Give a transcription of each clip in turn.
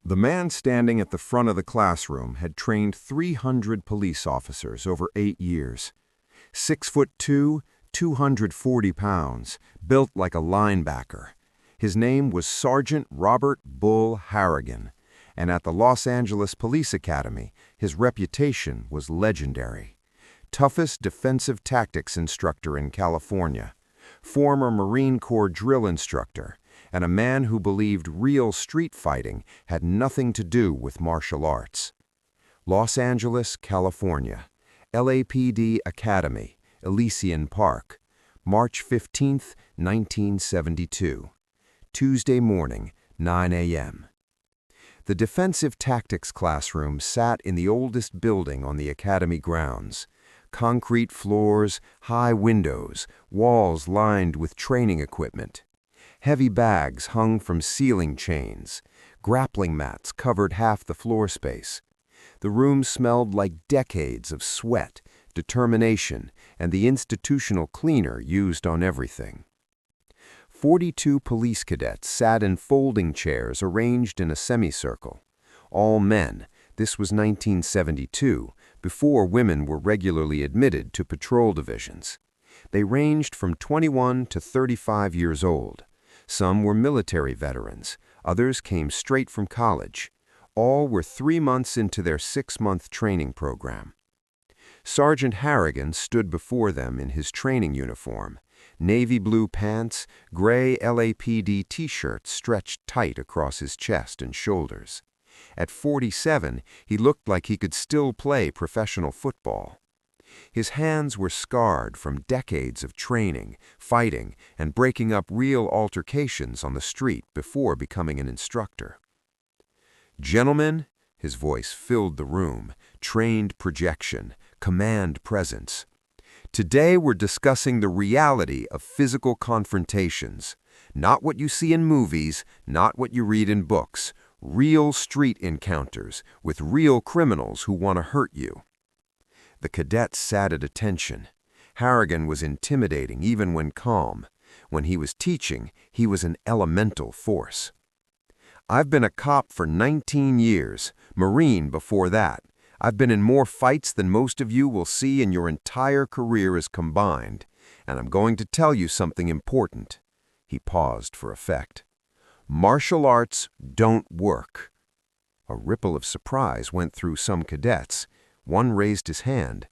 The man standing at the front of the classroom had trained 300 police officers over 8 years. 6'2", 240 pounds, built like a linebacker. His name was Sergeant Robert "Bull" Harrigan, and at the Los Angeles Police Academy, his reputation was legendary. Toughest defensive tactics instructor in California, former Marine Corps drill instructor, and a man who believed real street fighting had nothing to do with martial arts. Los Angeles, California, LAPD Academy, Elysian Park, March 15, 1972. Tuesday morning, 9 a.m. The defensive tactics classroom sat in the oldest building on the academy grounds. Concrete floors, high windows, walls lined with training equipment. Heavy bags hung from ceiling chains. Grappling mats covered half the floor space. The room smelled like decades of sweat, determination, and the institutional cleaner used on everything. 42 police cadets sat in folding chairs arranged in a semicircle. All men. This was 1972, before women were regularly admitted to patrol divisions. They ranged from 21 to 35 years old. Some were military veterans, others came straight from college. All were 3 months into their 6-month training program. Sergeant Harrigan stood before them in his training uniform, navy blue pants, gray LAPD t-shirt stretched tight across his chest and shoulders. At 47, he looked like he could still play professional football. His hands were scarred from decades of training, fighting, and breaking up real altercations on the street before becoming an instructor. "Gentlemen," his voice filled the room, trained projection, command presence. "Today we're discussing the reality of physical confrontations. Not what you see in movies, not what you read in books. Real street encounters with real criminals who want to hurt you." The cadets sat at attention. Harrigan was intimidating even when calm. When he was teaching, he was an elemental force. "I've been a cop for 19 years, Marine before that. I've been in more fights than most of you will see in your entire careers combined, and I'm going to tell you something important." He paused for effect. "Martial arts don't work." A ripple of surprise went through some cadets. One raised his hand.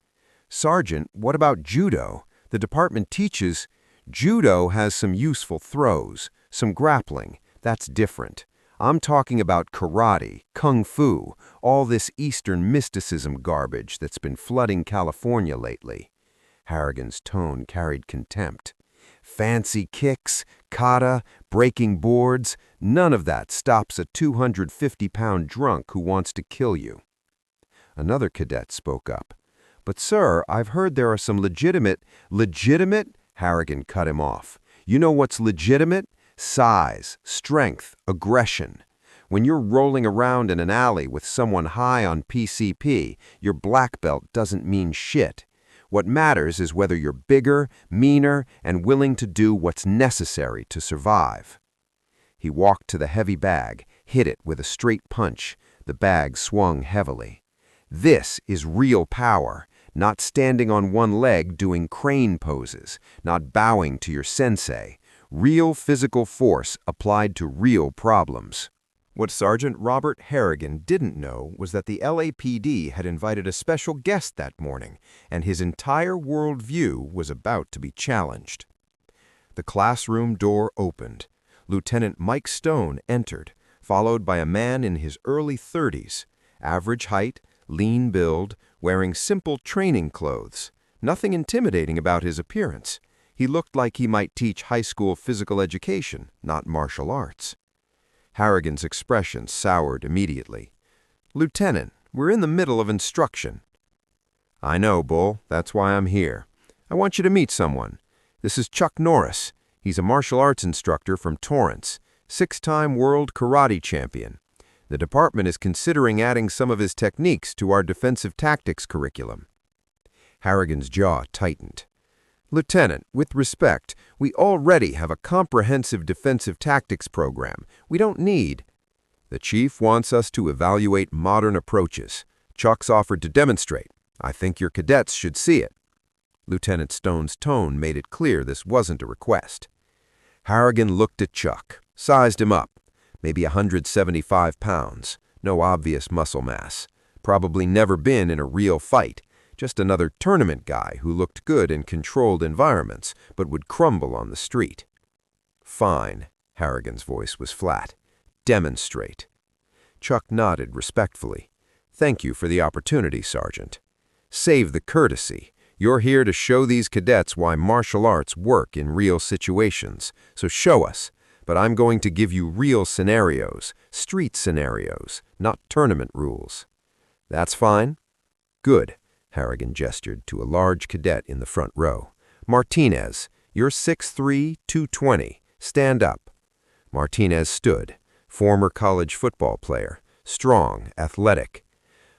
"Sergeant, what about judo? The department teaches—" "Judo has some useful throws, some grappling. That's different. I'm talking about karate, kung fu, all this Eastern mysticism garbage that's been flooding California lately." Harrigan's tone carried contempt. "Fancy kicks, kata, breaking boards, none of that stops a 250-pound drunk who wants to kill you." Another cadet spoke up. "But sir, I've heard there are some legitimate—" "Legitimate?" Harrigan cut him off. "You know what's legitimate? Size, strength, aggression. When you're rolling around in an alley with someone high on PCP, your black belt doesn't mean shit. What matters is whether you're bigger, meaner, and willing to do what's necessary to survive." He walked to the heavy bag, hit it with a straight punch. The bag swung heavily. "This is real power, not standing on one leg doing crane poses, not bowing to your sensei. Real physical force applied to real problems." What Sergeant Robert Harrigan didn't know was that the LAPD had invited a special guest that morning, and his entire worldview was about to be challenged. The classroom door opened. Lieutenant Mike Stone entered, followed by a man in his early 30s, average height, lean build, wearing simple training clothes. Nothing intimidating about his appearance. He looked like he might teach high school physical education, not martial arts. Harrigan's expression soured immediately. "Lieutenant, we're in the middle of instruction." "I know, Bull. That's why I'm here. I want you to meet someone. This is Chuck Norris. He's a martial arts instructor from Torrance, 6-time world karate champion. The department is considering adding some of his techniques to our defensive tactics curriculum." Harrigan's jaw tightened. "Lieutenant, with respect, we already have a comprehensive defensive tactics program. We don't need—" The chief wants us to evaluate modern approaches. Chuck's offered to demonstrate. I think your cadets should see it." Lieutenant Stone's tone made it clear this wasn't a request. Harrigan looked at Chuck, sized him up. Maybe 175 pounds, no obvious muscle mass. Probably never been in a real fight, just another tournament guy who looked good in controlled environments but would crumble on the street. "Fine," Harrigan's voice was flat. "Demonstrate." Chuck nodded respectfully. "Thank you for the opportunity, Sergeant. Save the courtesy. You're here to show these cadets why martial arts work in real situations, so show us. But I'm going to give you real scenarios, street scenarios, not tournament rules." "That's fine?" "Good." Harrigan gestured to a large cadet in the front row. "Martinez, you're 6'3", 220. Stand up." Martinez stood. Former college football player. Strong, athletic.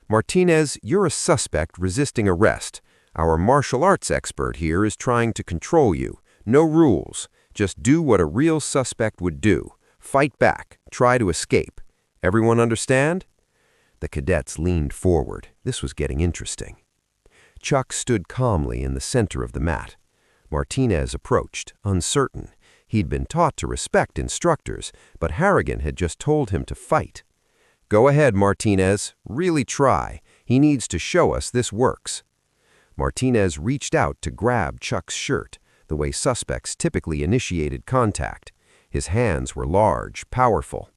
"Martinez, you're a suspect resisting arrest. Our martial arts expert here is trying to control you. No rules. Just do what a real suspect would do. Fight back. Try to escape. Everyone understand?" The cadets leaned forward. This was getting interesting. Chuck stood calmly in the center of the mat. Martinez approached, uncertain. He'd been taught to respect instructors, but Harrigan had just told him to fight. "Go ahead, Martinez. Really try. He needs to show us this works." Martinez reached out to grab Chuck's shirt, the way suspects typically initiated contact. His hands were large, powerful.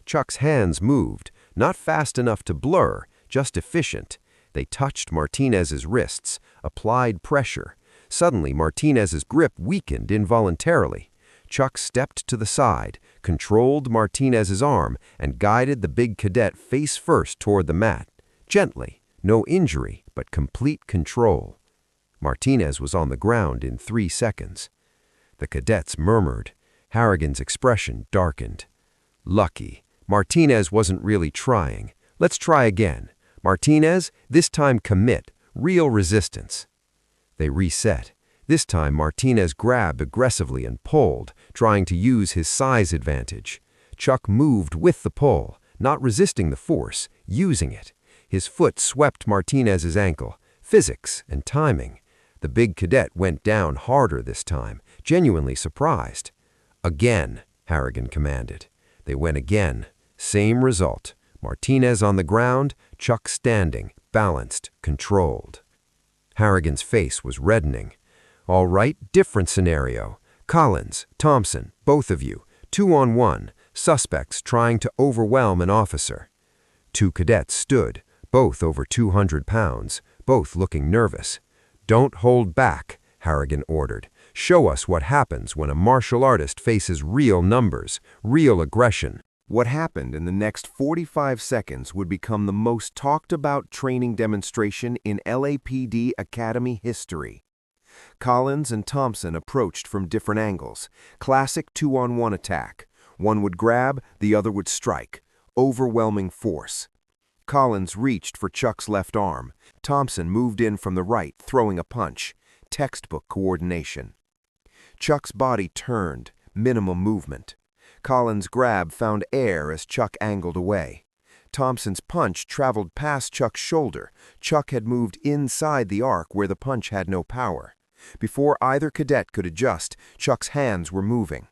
Chuck's hands moved, not fast enough to blur, just efficient. They touched Martinez's wrists, applied pressure. Suddenly, Martinez's grip weakened involuntarily. Chuck stepped to the side, controlled Martinez's arm, and guided the big cadet face first toward the mat. Gently, no injury, but complete control. Martinez was on the ground in 3 seconds. The cadets murmured. Harrigan's expression darkened. "Lucky. Martinez wasn't really trying. Let's try again. Martinez, this time commit. Real resistance." They reset. This time Martinez grabbed aggressively and pulled, trying to use his size advantage. Chuck moved with the pull, not resisting the force, using it. His foot swept Martinez's ankle. Physics and timing. The big cadet went down harder this time, genuinely surprised. "Again," Harrigan commanded. They went again. Same result. Martinez on the ground, Chuck standing, balanced, controlled. Harrigan's face was reddening. "All right, different scenario. Collins, Thompson, both of you, 2-on-1, suspects trying to overwhelm an officer." 2 cadets stood, both over 200 pounds, both looking nervous. "Don't hold back," Harrigan ordered. "Show us what happens when a martial artist faces real numbers, real aggression." What happened in the next 45 seconds would become the most talked-about training demonstration in LAPD Academy history. Collins and Thompson approached from different angles. Classic 2-on-1 attack. One would grab, the other would strike. Overwhelming force. Collins reached for Chuck's left arm. Thompson moved in from the right, throwing a punch. Textbook coordination. Chuck's body turned, minimal movement. Collins' grab found air as Chuck angled away. Thompson's punch traveled past Chuck's shoulder. Chuck had moved inside the arc where the punch had no power. Before either cadet could adjust, Chuck's hands were moving.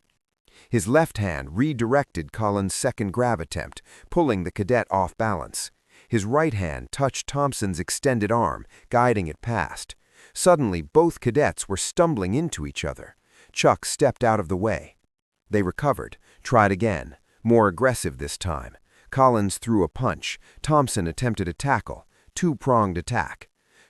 His left hand redirected Collins' second grab attempt, pulling the cadet off balance. His right hand touched Thompson's extended arm, guiding it past. Suddenly, both cadets were stumbling into each other. Chuck stepped out of the way. They recovered, tried again, more aggressive this time. Collins threw a punch. Thompson attempted a tackle, 2-pronged attack.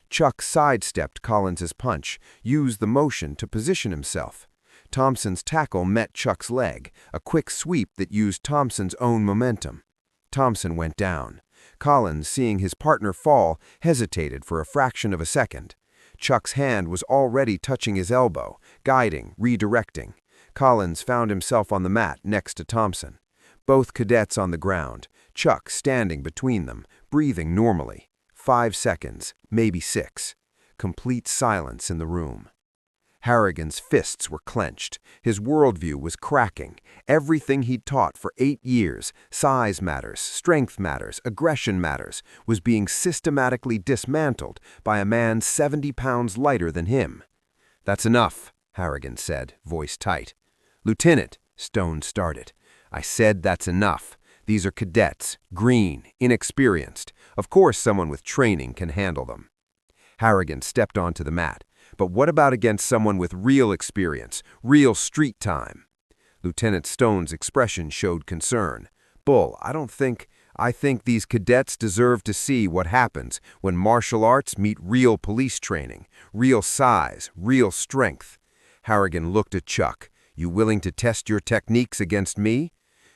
Chuck sidestepped Collins's punch, used the motion to position himself. Thompson's tackle met Chuck's leg, a quick sweep that used Thompson's own momentum. Thompson went down. Collins, seeing his partner fall, hesitated for a fraction of a second. Chuck's hand was already touching his elbow, guiding, redirecting. Collins found himself on the mat next to Thompson. Both cadets on the ground, Chuck standing between them, breathing normally. 5 seconds, maybe 6. Complete silence in the room. Harrigan's fists were clenched. His worldview was cracking. Everything he'd taught for 8 years, size matters, strength matters, aggression matters, was being systematically dismantled by a man 70 pounds lighter than him. "That's enough," Harrigan said, voice tight. "Lieutenant," Stone started. "I said that's enough. These are cadets, green, inexperienced. Of course someone with training can handle them." Harrigan stepped onto the mat. "But what about against someone with real experience, real street time?" Lieutenant Stone's expression showed concern. "Bull, I think these cadets deserve to see what happens when martial arts meet real police training, real size, real strength." Harrigan looked at Chuck. "You willing to test your techniques against me?"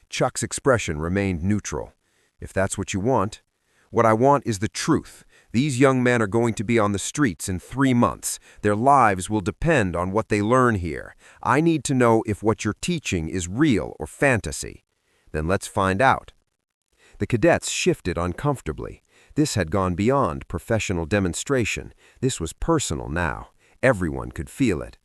Chuck's expression remained neutral. "If that's what you want." "What I want is the truth. These young men are going to be on the streets in 3 months. Their lives will depend on what they learn here. I need to know if what you're teaching is real or fantasy." "Then let's find out." The cadets shifted uncomfortably. This had gone beyond professional demonstration. This was personal now. Everyone could feel it.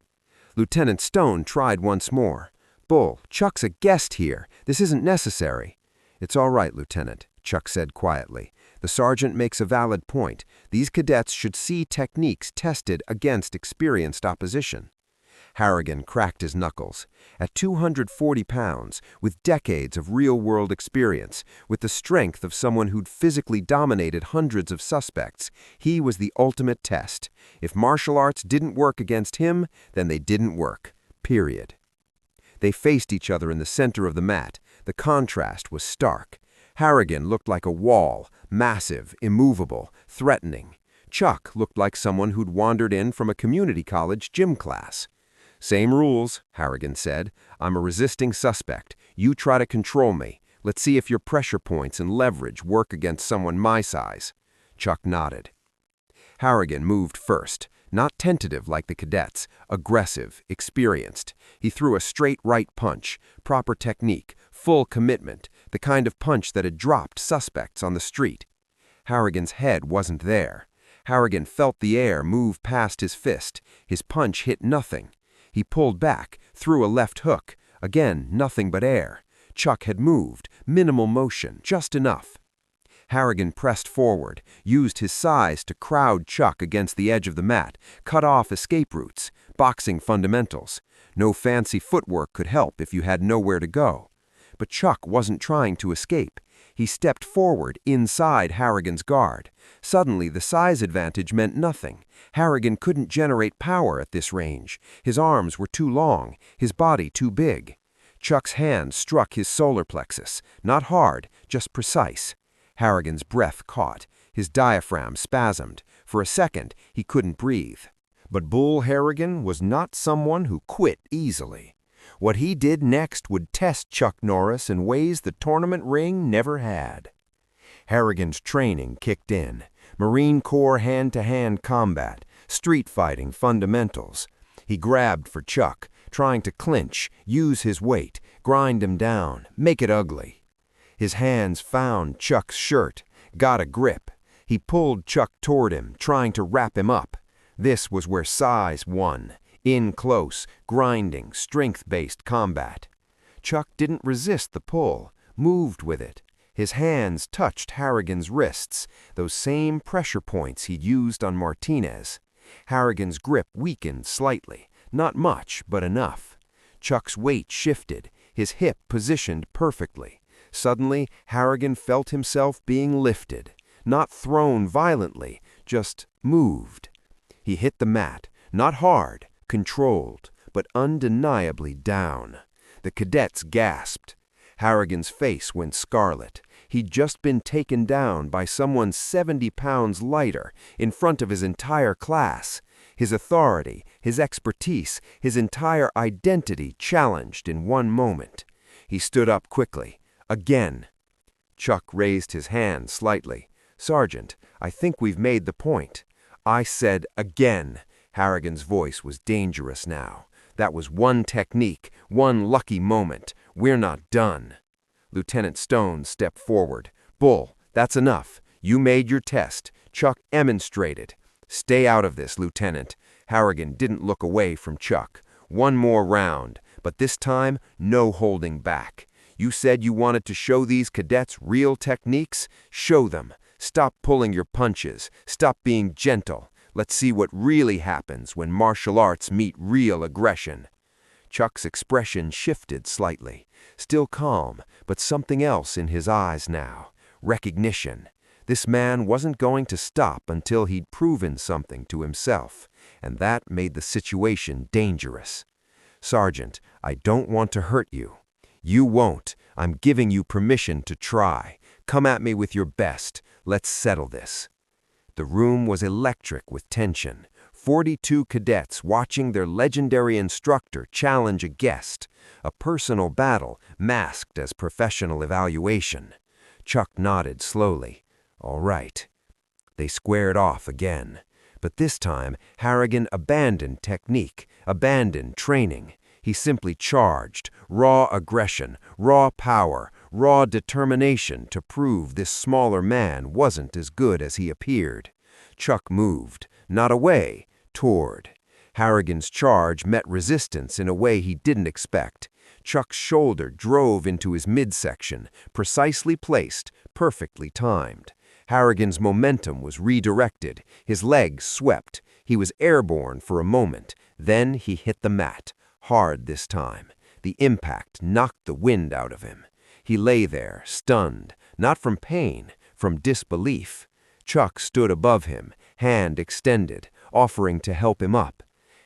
Lieutenant Stone tried once more. "Bull, Chuck's a guest here. This isn't necessary." "It's all right, Lieutenant," Chuck said quietly. "The sergeant makes a valid point. These cadets should see techniques tested against experienced opposition." Harrigan cracked his knuckles. At 240 pounds, with decades of real-world experience, with the strength of someone who'd physically dominated hundreds of suspects, he was the ultimate test. If martial arts didn't work against him, then they didn't work. Period. They faced each other in the center of the mat. The contrast was stark. Harrigan looked like a wall, massive, immovable, threatening. Chuck looked like someone who'd wandered in from a community college gym class. "Same rules," Harrigan said. "I'm a resisting suspect. You try to control me. Let's see if your pressure points and leverage work against someone my size." Chuck nodded. Harrigan moved first, not tentative like the cadets, aggressive, experienced. He threw a straight right punch, proper technique, full commitment, the kind of punch that had dropped suspects on the street. Harrigan's head wasn't there. Harrigan felt the air move past his fist. His punch hit nothing. He pulled back, threw a left hook. Again, nothing but air. Chuck had moved, minimal motion, just enough. Harrigan pressed forward, used his size to crowd Chuck against the edge of the mat, cut off escape routes, boxing fundamentals. No fancy footwork could help if you had nowhere to go. But Chuck wasn't trying to escape. He stepped forward inside Harrigan's guard. Suddenly, the size advantage meant nothing. Harrigan couldn't generate power at this range. His arms were too long, his body too big. Chuck's hand struck his solar plexus, not hard, just precise. Harrigan's breath caught. His diaphragm spasmed. For a second, he couldn't breathe. But Bull Harrigan was not someone who quit easily. What he did next would test Chuck Norris in ways the tournament ring never had. Harrigan's training kicked in. Marine Corps hand-to-hand combat, street fighting fundamentals. He grabbed for Chuck, trying to clinch, use his weight, grind him down, make it ugly. His hands found Chuck's shirt, got a grip. He pulled Chuck toward him, trying to wrap him up. This was where size won. In close, grinding, strength-based combat. Chuck didn't resist the pull, moved with it. His hands touched Harrigan's wrists, those same pressure points he'd used on Martinez. Harrigan's grip weakened slightly, not much, but enough. Chuck's weight shifted, his hip positioned perfectly. Suddenly, Harrigan felt himself being lifted, not thrown violently, just moved. He hit the mat, not hard, controlled, but undeniably down. The cadets gasped. Harrigan's face went scarlet. He'd just been taken down by someone 70 pounds lighter in front of his entire class. His authority, his expertise, his entire identity challenged in one moment. He stood up quickly. Again. Chuck raised his hand slightly. "Sergeant, I think we've made the point." "I said again." Harrigan's voice was dangerous now. "That was one technique, one lucky moment. We're not done." Lieutenant Stone stepped forward. "Bull, that's enough. You made your test. Chuck demonstrated. Stay out of this, Lieutenant." Harrigan didn't look away from Chuck. One more round, but this time, no holding back. You said you wanted to show these cadets real techniques? Show them. Stop pulling your punches. Stop being gentle. Let's see what really happens when martial arts meet real aggression. Chuck's expression shifted slightly. Still calm, but something else in his eyes now. Recognition. This man wasn't going to stop until he'd proven something to himself, and that made the situation dangerous. Sergeant, I don't want to hurt you. You won't. I'm giving you permission to try. Come at me with your best. Let's settle this. The room was electric with tension. 42 cadets watching their legendary instructor challenge a guest. A personal battle masked as professional evaluation. Chuck nodded slowly. All right. They squared off again. But this time, Harrigan abandoned technique, abandoned training. He simply charged, raw aggression, raw power, raw determination to prove this smaller man wasn't as good as he appeared. Chuck moved, not away, toward. Harrigan's charge met resistance in a way he didn't expect. Chuck's shoulder drove into his midsection, precisely placed, perfectly timed. Harrigan's momentum was redirected. His legs swept. He was airborne for a moment. Then he hit the mat, hard this time. The impact knocked the wind out of him. He lay there, stunned, not from pain, from disbelief. Chuck stood above him, hand extended, offering to help him up.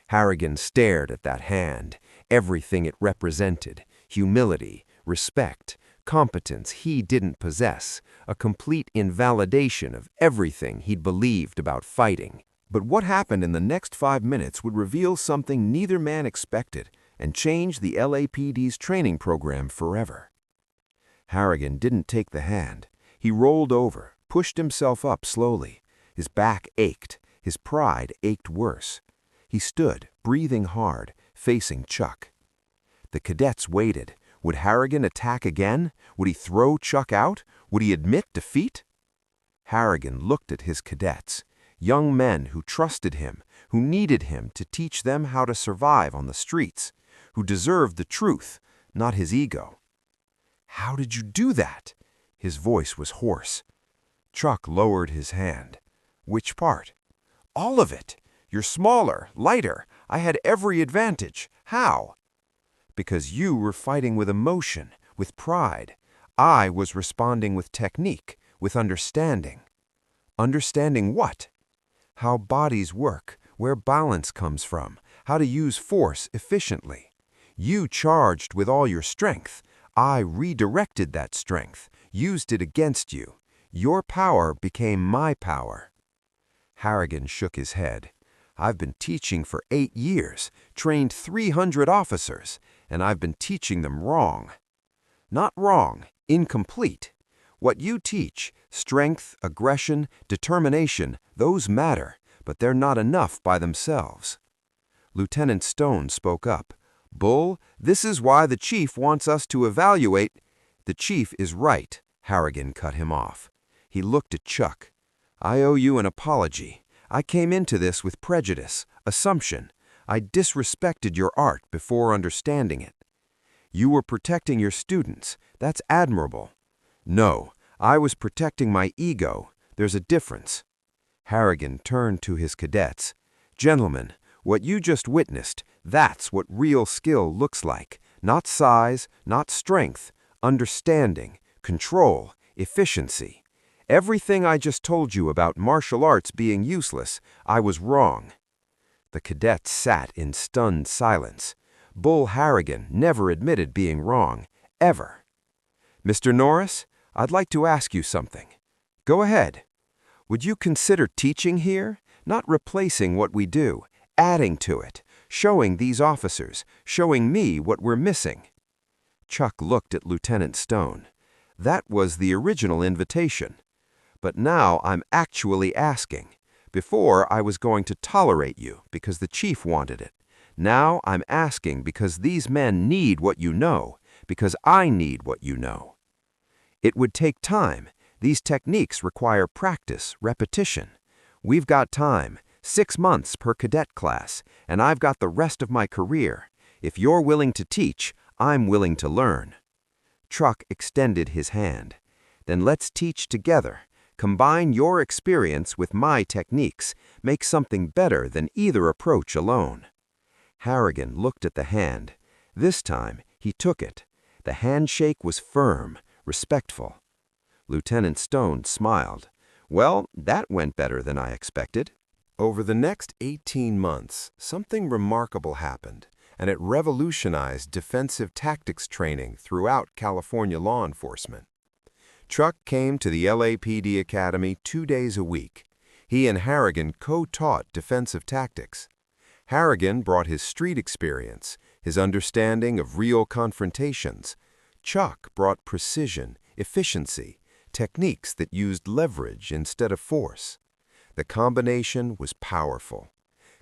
Harrigan stared at that hand, everything it represented, humility, respect, competence he didn't possess, a complete invalidation of everything he'd believed about fighting. But what happened in the next 5 minutes would reveal something neither man expected and change the LAPD's training program forever. Harrigan didn't take the hand. He rolled over, pushed himself up slowly. His back ached. His pride ached worse. He stood, breathing hard, facing Chuck. The cadets waited. Would Harrigan attack again? Would he throw Chuck out? Would he admit defeat? Harrigan looked at his cadets, young men who trusted him, who needed him to teach them how to survive on the streets, who deserved the truth, not his ego. "How did you do that?" His voice was hoarse. Chuck lowered his hand. "Which part?" "All of it. You're smaller, lighter. I had every advantage. How?" "Because you were fighting with emotion, with pride. I was responding with technique, with understanding." "Understanding what?" "How bodies work, where balance comes from, how to use force efficiently. You charged with all your strength. I redirected that strength, used it against you. Your power became my power." Harrigan shook his head. "I've been teaching for 8 years, trained 300 officers, and I've been teaching them wrong." "Not wrong, incomplete. What you teach, strength, aggression, determination, those matter, but they're not enough by themselves." Lieutenant Stone spoke up. "Bull, this is why the chief wants us to evaluate—" "The chief is right," Harrigan cut him off. He looked at Chuck. "I owe you an apology. I came into this with prejudice, assumption. I disrespected your art before understanding it. You were protecting your students. That's admirable. No, I was protecting my ego. There's a difference." Harrigan turned to his cadets. "Gentlemen, what you just witnessed, that's what real skill looks like. Not size, not strength, understanding, control, efficiency. Everything I just told you about martial arts being useless, I was wrong." The cadets sat in stunned silence. Bull Harrigan never admitted being wrong, ever. "Mr. Norris, I'd like to ask you something." "Go ahead." "Would you consider teaching here? Not replacing what we do, adding to it, showing these officers, showing me what we're missing?" Chuck looked at Lieutenant Stone. "That was the original invitation. But now I'm actually asking. Before, I was going to tolerate you because the chief wanted it. Now I'm asking because these men need what you know, because I need what you know. It would take time. These techniques require practice, repetition. We've got time. 6 months per cadet class, and I've got the rest of my career. If you're willing to teach, I'm willing to learn." Truck extended his hand. "Then let's teach together. Combine your experience with my techniques. Make something better than either approach alone." Harrigan looked at the hand. This time, he took it. The handshake was firm, respectful. Lieutenant Stone smiled. "Well, that went better than I expected." Over the next 18 months, something remarkable happened, and it revolutionized defensive tactics training throughout California law enforcement. Truck came to the LAPD Academy 2 days a week. He and Harrigan co-taught defensive tactics. Harrigan brought his street experience, his understanding of real confrontations. Chuck brought precision, efficiency, techniques that used leverage instead of force. The combination was powerful.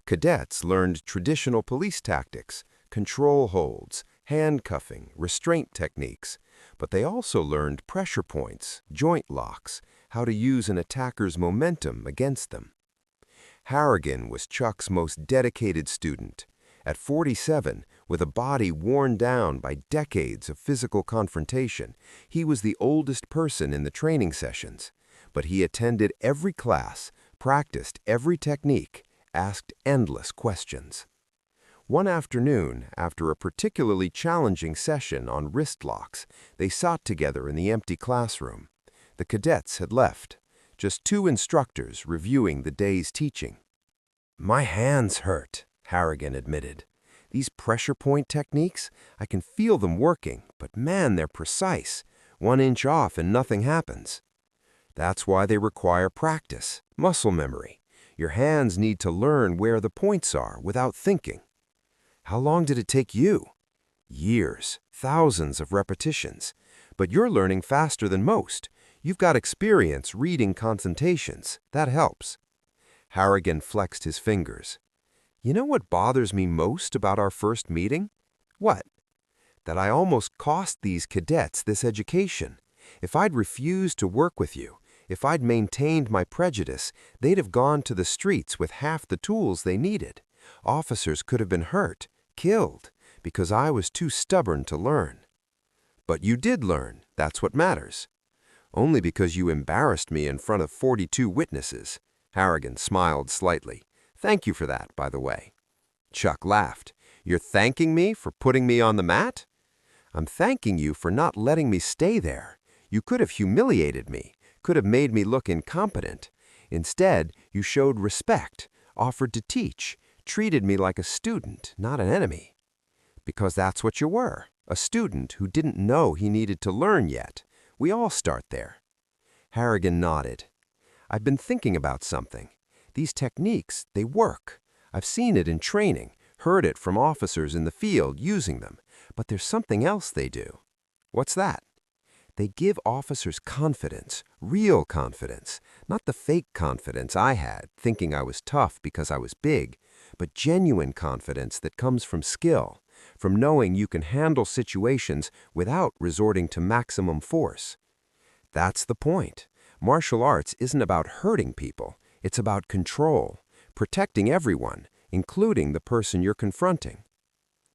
Cadets learned traditional police tactics, control holds, handcuffing, restraint techniques, but they also learned pressure points, joint locks, how to use an attacker's momentum against them. Harrigan was Chuck's most dedicated student. At 47, with a body worn down by decades of physical confrontation, he was the oldest person in the training sessions. But he attended every class, practiced every technique, asked endless questions. One afternoon, after a particularly challenging session on wrist locks, they sat together in the empty classroom. The cadets had left, just 2 instructors reviewing the day's teaching. "My hands hurt," Harrigan admitted. "These pressure point techniques, I can feel them working, but man, they're precise. 1 inch off and nothing happens." "That's why they require practice, muscle memory. Your hands need to learn where the points are without thinking." "How long did it take you?" "Years, thousands of repetitions. But you're learning faster than most. You've got experience reading confrontations. That helps." Harrigan flexed his fingers. "You know what bothers me most about our first meeting?" "What?" "That I almost cost these cadets this education. If I'd refused to work with you, if I'd maintained my prejudice, they'd have gone to the streets with half the tools they needed. Officers could have been hurt, killed, because I was too stubborn to learn." "But you did learn. That's what matters." "Only because you embarrassed me in front of 42 witnesses." Harrigan smiled slightly. "Thank you for that, by the way." Chuck laughed. "You're thanking me for putting me on the mat?" "I'm thanking you for not letting me stay there. You could have humiliated me, could have made me look incompetent. Instead, you showed respect, offered to teach, treated me like a student, not an enemy." "Because that's what you were, a student who didn't know he needed to learn yet. We all start there." Harrigan nodded. "I've been thinking about something. These techniques, they work. I've seen it in training, heard it from officers in the field using them. But there's something else they do." "What's that?" "They give officers confidence, real confidence. Not the fake confidence I had, thinking I was tough because I was big, but genuine confidence that comes from skill, from knowing you can handle situations without resorting to maximum force." "That's the point. Martial arts isn't about hurting people. It's about control, protecting everyone, including the person you're confronting."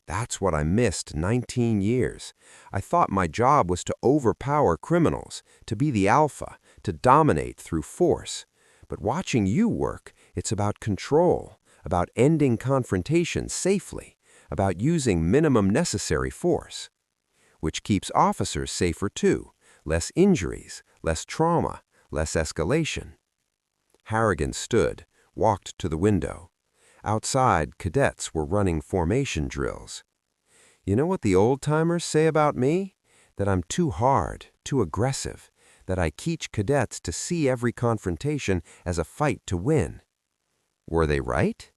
"That's what I missed 19 years. I thought my job was to overpower criminals, to be the alpha, to dominate through force. But watching you work, it's about control, about ending confrontations safely, about using minimum necessary force." "Which keeps officers safer too. Less injuries, less trauma, less escalation." Harrigan stood, walked to the window. Outside, cadets were running formation drills. "You know what the old-timers say about me? That I'm too hard, too aggressive, that I teach cadets to see every confrontation as a fight to win." "Were they right?"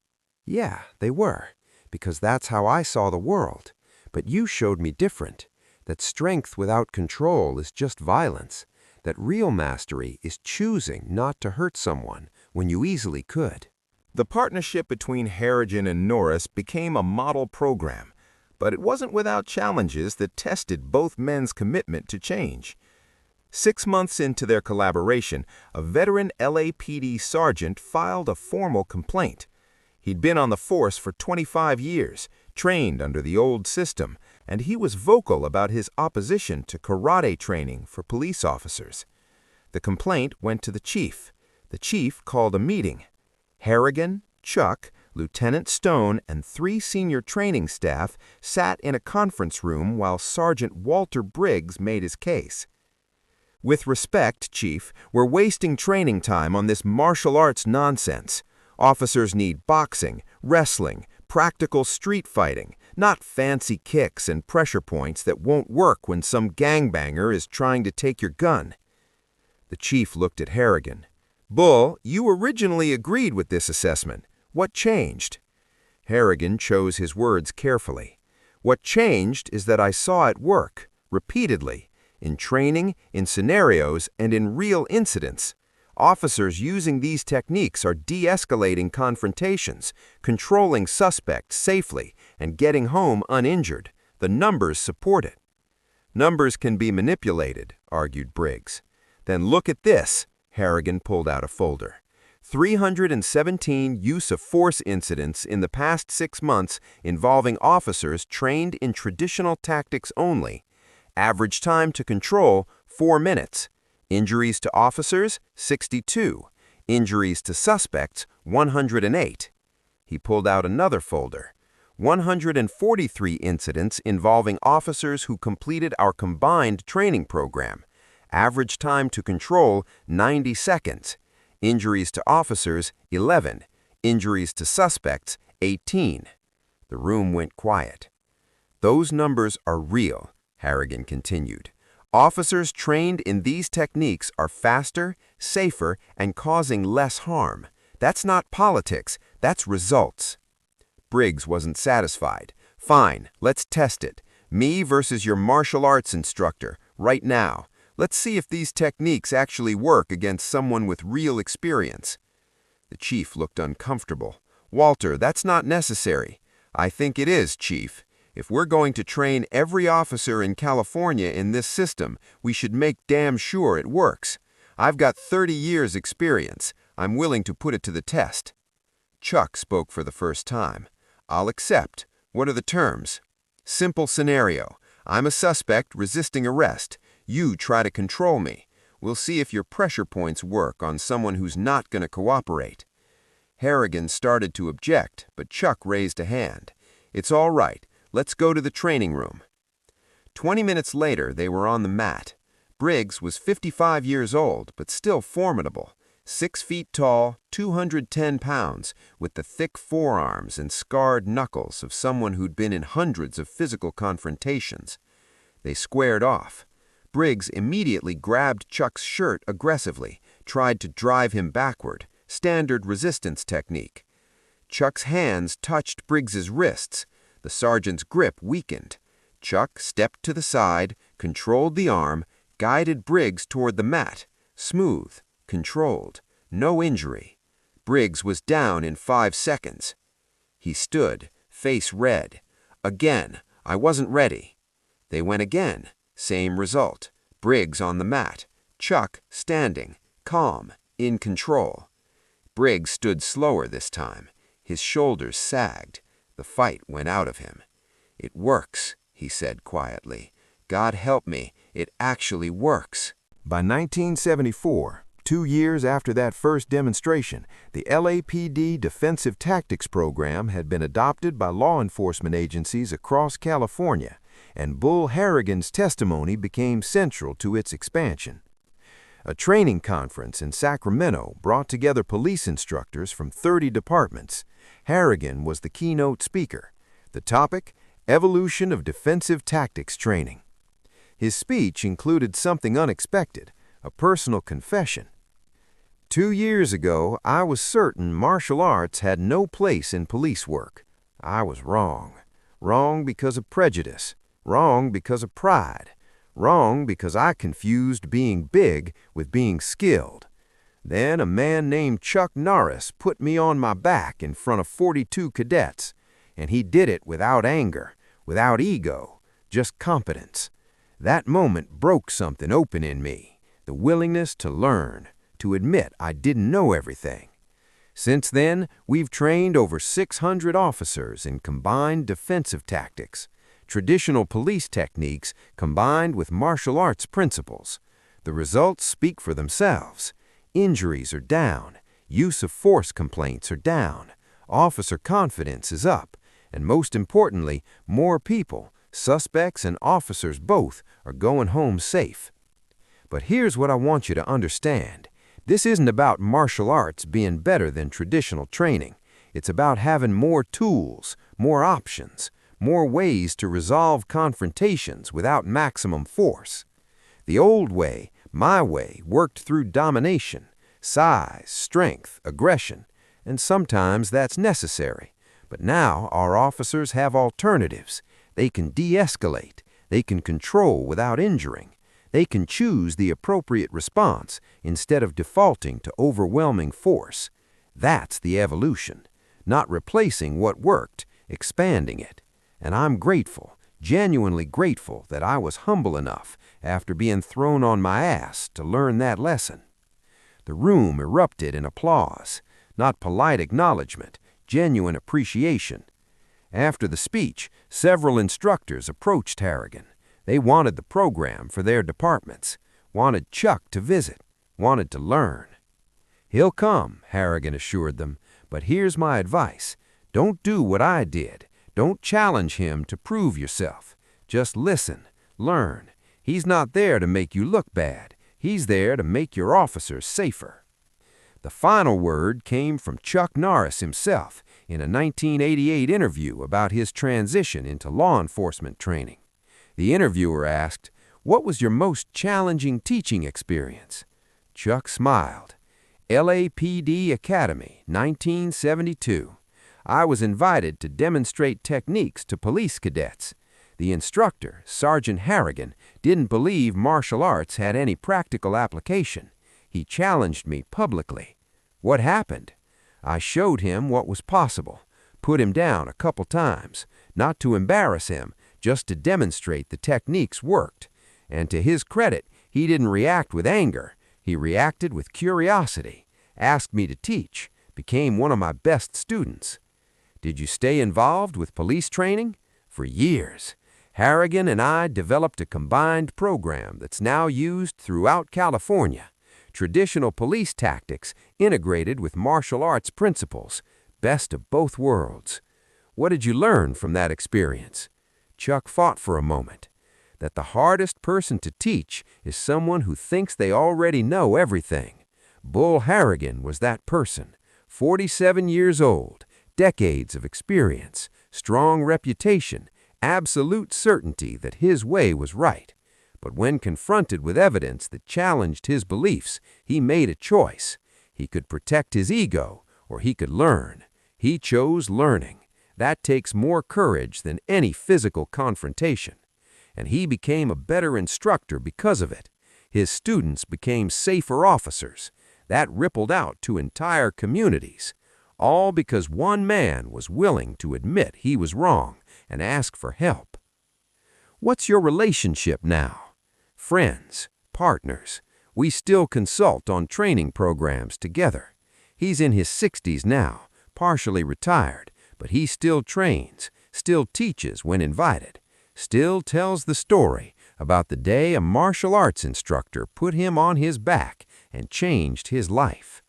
"Yeah, they were, because that's how I saw the world. But you showed me different, that strength without control is just violence, that real mastery is choosing not to hurt someone when you easily could." The partnership between Harrigan and Norris became a model program, but it wasn't without challenges that tested both men's commitment to change. 6 months into their collaboration, a veteran LAPD sergeant filed a formal complaint. He'd been on the force for 25 years, trained under the old system, and he was vocal about his opposition to karate training for police officers. The complaint went to the chief. The chief called a meeting. Harrigan, Chuck, Lieutenant Stone, and 3 senior training staff sat in a conference room while Sergeant Walter Briggs made his case. "With respect, Chief, we're wasting training time on this martial arts nonsense. Officers need boxing, wrestling, practical street fighting, not fancy kicks and pressure points that won't work when some gangbanger is trying to take your gun." The chief looked at Harrigan. "Bull, you originally agreed with this assessment. What changed?" Harrigan chose his words carefully. "What changed is that I saw it work, repeatedly, in training, in scenarios, and in real incidents. Officers using these techniques are de-escalating confrontations, controlling suspects safely, and getting home uninjured. The numbers support it." "Numbers can be manipulated," argued Briggs. "Then look at this." Harrigan pulled out a folder. 317 use-of-force incidents in the past 6 months involving officers trained in traditional tactics only. Average time to control, 4 minutes. Injuries to officers, 62. Injuries to suspects, 108. He pulled out another folder. 143 incidents involving officers who completed our combined training program. Average time to control, 90 seconds. Injuries to officers, 11. Injuries to suspects, 18. The room went quiet. "Those numbers are real," Harrigan continued. "Officers trained in these techniques are faster, safer, and causing less harm. That's not politics, that's results." Briggs wasn't satisfied. "Fine, let's test it. Me versus your martial arts instructor, right now. Let's see if these techniques actually work against someone with real experience." The chief looked uncomfortable. "Walter, that's not necessary." "I think it is, Chief. If we're going to train every officer in California in this system, we should make damn sure it works. I've got 30 years' experience. I'm willing to put it to the test." Chuck spoke for the first time. "I'll accept. What are the terms?" "Simple scenario. I'm a suspect resisting arrest. You try to control me. We'll see if your pressure points work on someone who's not going to cooperate." Harrigan started to object, but Chuck raised a hand. "It's all right. Let's go to the training room." 20 minutes later, they were on the mat. Briggs was 55 years old, but still formidable. 6 feet tall, 210 pounds, with the thick forearms and scarred knuckles of someone who'd been in hundreds of physical confrontations. They squared off. Briggs immediately grabbed Chuck's shirt aggressively, tried to drive him backward, standard resistance technique. Chuck's hands touched Briggs's wrists. The sergeant's grip weakened. Chuck stepped to the side, controlled the arm, guided Briggs toward the mat. Smooth, controlled, no injury. Briggs was down in 5 seconds. He stood, face red. "Again, I wasn't ready." They went again. Same result. Briggs on the mat. Chuck standing, calm, in control. Briggs stood slower this time. His shoulders sagged. The fight went out of him. "It works," he said quietly. "God help me, it actually works." By 1974, 2 years after that first demonstration, the LAPD Defensive Tactics Program had been adopted by law enforcement agencies across California, and Bull Harrigan's testimony became central to its expansion. A training conference in Sacramento brought together police instructors from 30 departments. Harrigan was the keynote speaker. The topic, Evolution of Defensive Tactics Training. His speech included something unexpected, a personal confession. 2 years ago, I was certain martial arts had no place in police work. I was wrong. Wrong because of prejudice. Wrong because of pride. Wrong because I confused being big with being skilled. Then a man named Chuck Norris put me on my back in front of 42 cadets, and he did it without anger, without ego, just competence. That moment broke something open in me. the willingness to learn, to admit I didn't know everything. Since then, we've trained over 600 officers in combined defensive tactics, traditional police techniques combined with martial arts principles. The results speak for themselves. Injuries are down, use of force complaints are down, officer confidence is up, and most importantly, more people, suspects and officers both, are going home safe. But here's what I want you to understand. This isn't about martial arts being better than traditional training. It's about having more tools, more options, more ways to resolve confrontations without maximum force. The old way, my way, worked through domination, size, strength, aggression, and sometimes that's necessary. But now our officers have alternatives. They can de-escalate. They can control without injuring. They can choose the appropriate response instead of defaulting to overwhelming force. That's the evolution. Not replacing what worked, expanding it. And I'm grateful, genuinely grateful that I was humble enough, after being thrown on my ass, to learn that lesson. The room erupted in applause, not polite acknowledgement, genuine appreciation. After the speech, several instructors approached Harrigan. They wanted the program for their departments, wanted Chuck to visit, wanted to learn. "He'll come," Harrigan assured them, "but here's my advice. Don't do what I did. Don't challenge him to prove yourself. Just listen, learn. He's not there to make you look bad. He's there to make your officers safer." The final word came from Chuck Norris himself in a 1988 interview about his transition into law enforcement training. The interviewer asked, "What was your most challenging teaching experience?" Chuck smiled. "LAPD Academy, 1972. I was invited to demonstrate techniques to police cadets. The instructor, Sergeant Harrigan, didn't believe martial arts had any practical application. He challenged me publicly. What happened? I showed him what was possible, put him down a couple times, not to embarrass him, just to demonstrate the techniques worked. And to his credit, he didn't react with anger. He reacted with curiosity, asked me to teach, became one of my best students." Did you stay involved with police training? For years. Harrigan and I developed a combined program that's now used throughout California. Traditional police tactics integrated with martial arts principles. Best of both worlds. What did you learn from that experience? Chuck thought for a moment. That the hardest person to teach is someone who thinks they already know everything. Bull Harrigan was that person. 47 years old. Decades of experience, strong reputation, absolute certainty that his way was right. But when confronted with evidence that challenged his beliefs, he made a choice. He could protect his ego, or he could learn. He chose learning. That takes more courage than any physical confrontation. And he became a better instructor because of it. His students became safer officers. That rippled out to entire communities. All because one man was willing to admit he was wrong and ask for help. What's your relationship now? Friends, partners. We still consult on training programs together. He's in his 60s now, partially retired, but he still trains, still teaches when invited, still tells the story about the day a martial arts instructor put him on his back and changed his life.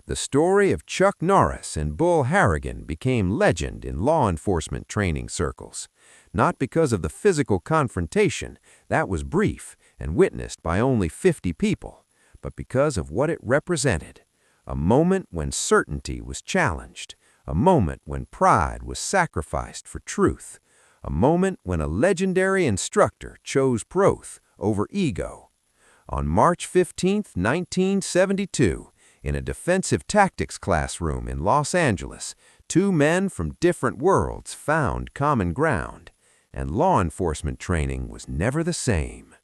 The story of Chuck Norris and Bull Harrigan became legend in law enforcement training circles, not because of the physical confrontation that was brief and witnessed by only 50 people, but because of what it represented, a moment when certainty was challenged, a moment when pride was sacrificed for truth, a moment when a legendary instructor chose growth over ego. On March 15, 1972, in a defensive tactics classroom in Los Angeles, two men from different worlds found common ground, and law enforcement training was never the same.